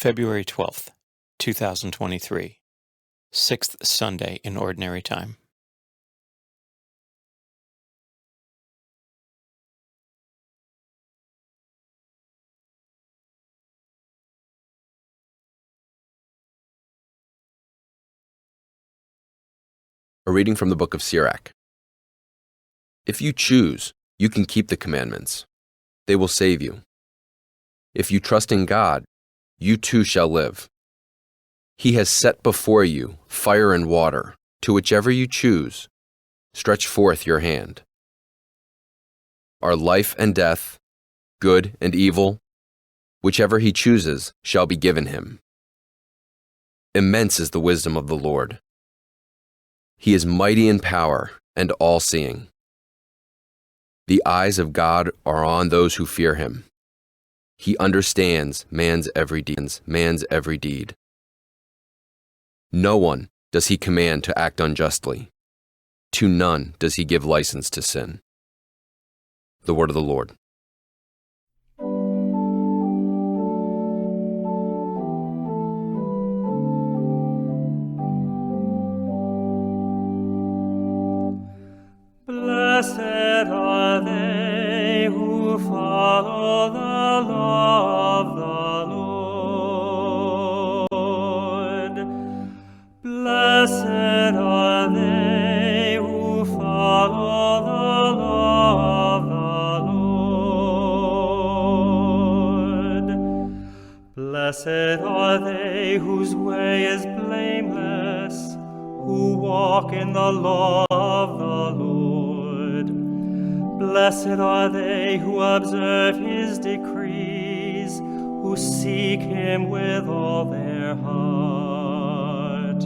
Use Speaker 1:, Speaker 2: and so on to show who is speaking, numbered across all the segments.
Speaker 1: February 12th, 2023, 6th Sunday in Ordinary Time.
Speaker 2: A reading from the book of Sirach. If you choose, you can keep the commandments. They will save you. If you trust in God, you too shall live. He has set before you fire and water. To whichever you choose, stretch forth your hand. Are life and death, good and evil? Whichever he chooses shall be given him. Immense is the wisdom of the Lord. He is mighty in power and all-seeing. The eyes of God are on those who fear him. He understands man's every deed. No one does he command to act unjustly. To none does he give license to sin. The word of the Lord.
Speaker 3: Blessed are they who follow the law of the Lord. Blessed are they who follow the law of the Lord. Blessed are they whose way is blameless, who walk in the law of the Lord. Blessed are they who observe his decrees, who seek him with all their heart.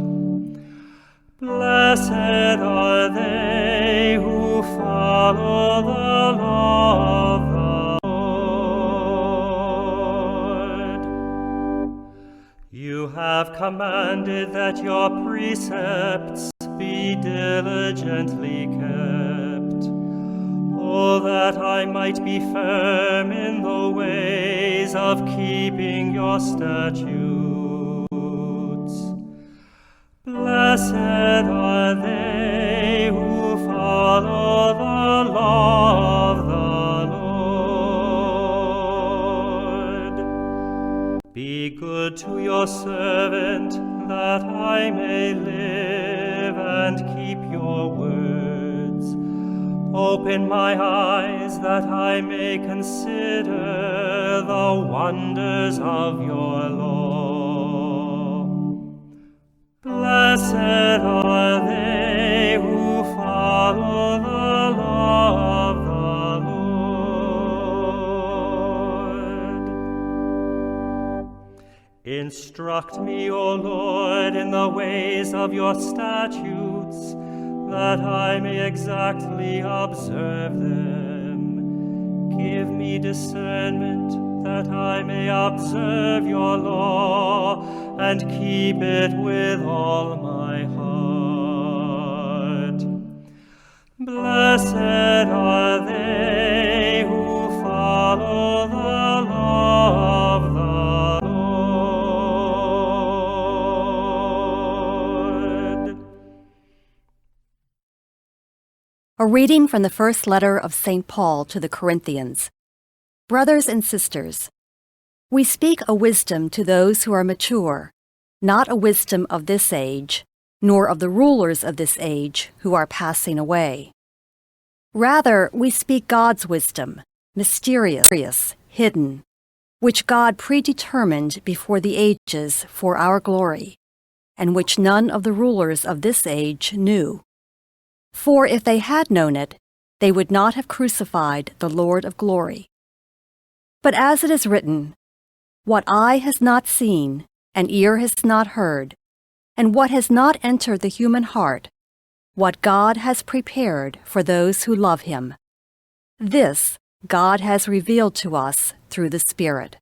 Speaker 3: Blessed are they who follow the law of the Lord. You have commanded that your precepts be diligently kept. Oh, that I might be firm in the ways of keeping your statutes. Blessed are they who follow the law of the Lord. Be good to your servant, that I may live and keep your words. Open my eyes, that I may consider the wonders of your law. Blessed are they who follow the law of the Lord. Instruct me, O Lord, in the ways of your statutes, that I may exactly observe them. Give me discernment, that I may observe your law and keep it with all my heart. Blessed are they who follow the law of the Lord.
Speaker 4: A reading from the first letter of St. Paul to the Corinthians. Brothers and sisters, we speak a wisdom to those who are mature, not a wisdom of this age, nor of the rulers of this age who are passing away. Rather, we speak God's wisdom, mysterious, hidden, which God predetermined before the ages for our glory, and which none of the rulers of this age knew. For if they had known it, they would not have crucified the Lord of glory. But as it is written, what eye has not seen, and ear has not heard, and what has not entered the human heart, what God has prepared for those who love him. This God has revealed to us through the Spirit.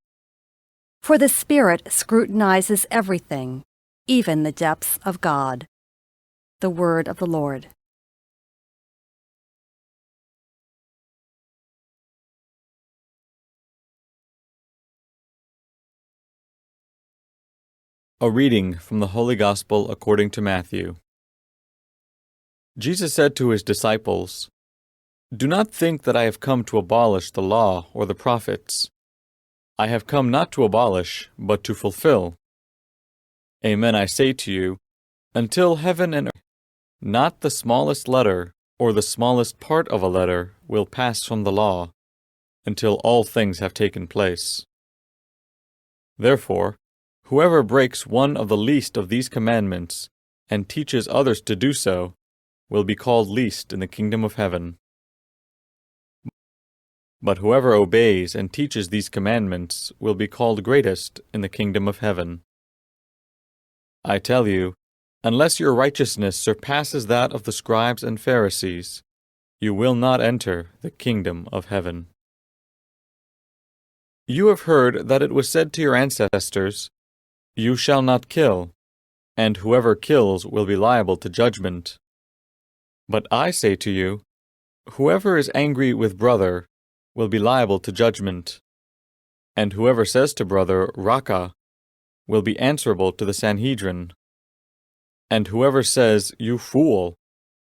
Speaker 4: For the Spirit scrutinizes everything, even the depths of God. The word of the Lord.
Speaker 5: A reading from the Holy Gospel according to Matthew. Jesus said to his disciples, "Do not think that I have come to abolish the law or the prophets. I have come not to abolish, but to fulfill. Amen, I say to you, until heaven and earth, not the smallest letter or the smallest part of a letter will pass from the law, until all things have taken place. Therefore, whoever breaks one of the least of these commandments and teaches others to do so will be called least in the kingdom of heaven. But whoever obeys and teaches these commandments will be called greatest in the kingdom of heaven. I tell you, unless your righteousness surpasses that of the scribes and Pharisees, you will not enter the kingdom of heaven. You have heard that it was said to your ancestors, 'You shall not kill, and whoever kills will be liable to judgment.' But I say to you, whoever is angry with brother will be liable to judgment, and whoever says to brother, 'Raca,' will be answerable to the Sanhedrin, and whoever says, 'You fool,'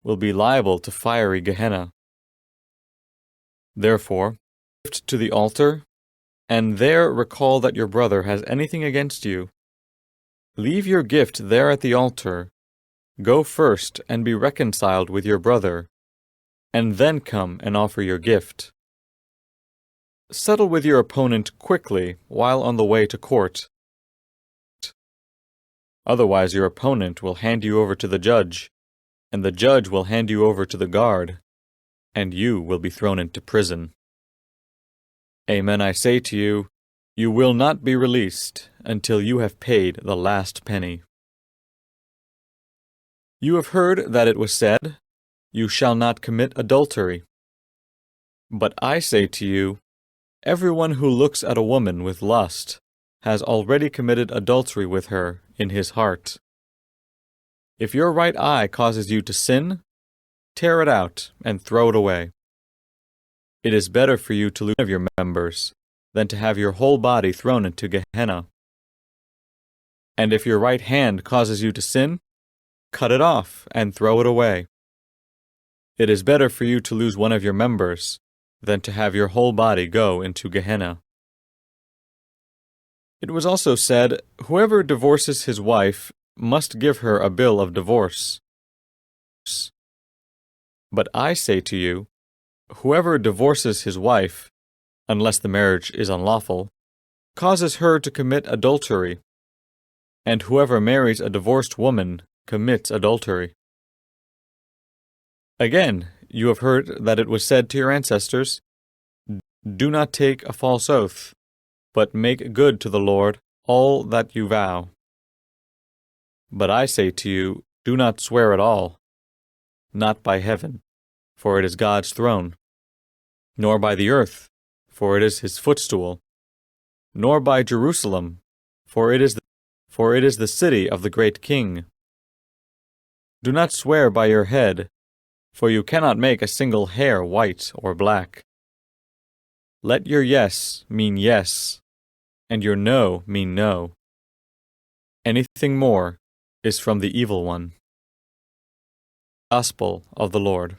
Speaker 5: will be liable to fiery Gehenna. Therefore, lift to the altar, and there recall that your brother has anything against you. Leave your gift there at the altar. Go first and be reconciled with your brother, and then come and offer your gift. Settle with your opponent quickly while on the way to court. Otherwise your opponent will hand you over to the judge, and the judge will hand you over to the guard, and you will be thrown into prison. Amen, I say to you, you will not be released until you have paid the last penny. You have heard that it was said, 'You shall not commit adultery.' But I say to you, everyone who looks at a woman with lust has already committed adultery with her in his heart. If your right eye causes you to sin, tear it out and throw it away. It is better for you to lose one of your members than to have your whole body thrown into Gehenna. And if your right hand causes you to sin, cut it off and throw it away. It is better for you to lose one of your members than to have your whole body go into Gehenna. It was also said, 'Whoever divorces his wife must give her a bill of divorce.' But I say to you, whoever divorces his wife, unless the marriage is unlawful, causes her to commit adultery, and whoever marries a divorced woman commits adultery. Again, you have heard that it was said to your ancestors, 'Do not take a false oath, but make good to the Lord all that you vow.' But I say to you, do not swear at all, not by heaven, for it is God's throne, nor by the earth, for it is his footstool, nor by Jerusalem, for it is the city of the great King. Do not swear by your head, for you cannot make a single hair white or black. Let your yes mean yes, and your no mean no. Anything more is from the evil one. Gospel of the Lord.